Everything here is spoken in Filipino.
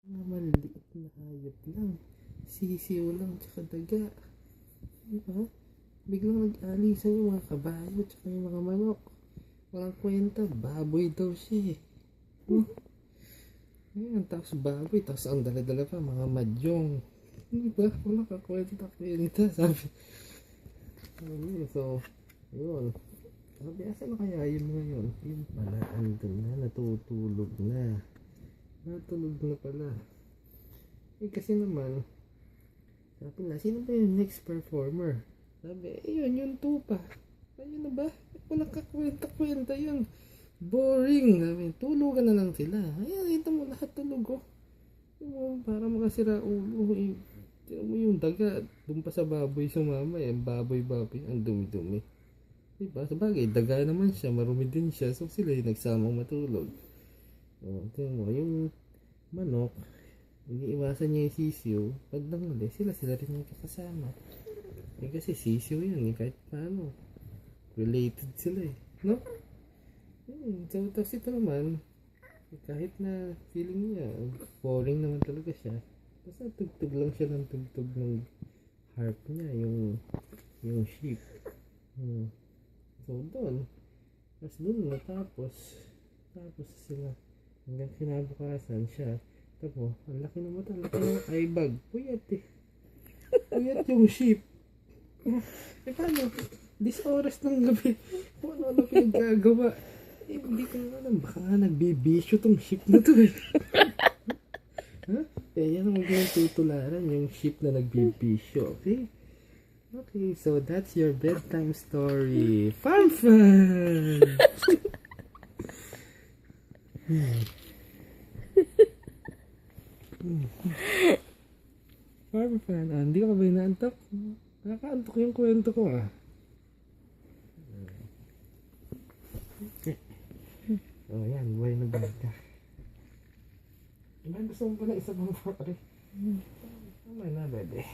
Mga maliit na hayop lang. Sisiw lang tsaka daga. Diba? Biglang nag-alisan yung mga kabayo tsaka yung mga manok. Walang kwenta, baboy daw siya eh. Ayan, tapos baboy, tapos ang dala-dala pa, mga madyong. Diba? Walang kakwenta. Sabi. So, yun. Sabi, asa na kaya yun ngayon? Yun pala, andun na, natutulog na. Natulog na pala. Eh kasi naman, sabi na, sino ba yung next performer? Sabi, yun, yung tupa. Ayun na ba? Walang kakwenta-kwenta yun. Boring. Sabi, tulugan na lang sila. Ayan, kita mo lahat tulog oh. Para makasira ulo. Tignan mo yung daga. Doon pa sa baboy sumama eh. Baboy. Ang dumi-dumi. Diba? Sabagay, daga naman siya. Marumi din siya. So sila yung nagsamang matulog. Tingnan mo, yung manok, iniiwasan niya yung sisiw. Pag nangali, sila rin yung kakasama. Eh kasi sisiw yun eh, kahit paano. Related sila eh, no? So, tapos ito naman, kahit na feeling niya, boring naman talaga siya. Basta tugtog lang siya ng tugtog ng harp niya, yung sheep. So, doon. Tapos doon natapos. Tapos sila. Hanggang kinabukasan siya. Tapos, ang laki ng mata, ang laki ng eye bag. Puyat eh. Puyat yung sheep. Eh paano? 10 oras ng gabi. Kung ano pinagkagawa. Eh, hindi ko alam. Baka nga nagbibisyo tong sheep na to eh. Huh? Eh, yan ang magiging tutularan. Yung sheep na nagbibisyo. Okay? Okay, so that's your bedtime story. Fun! Fun. Hindi ka ba inaantok? Nakakaantok yung kwento ko ah. Oh yan, buhay na bata. Gusto mo pala isa pang pare. Tama na bebe.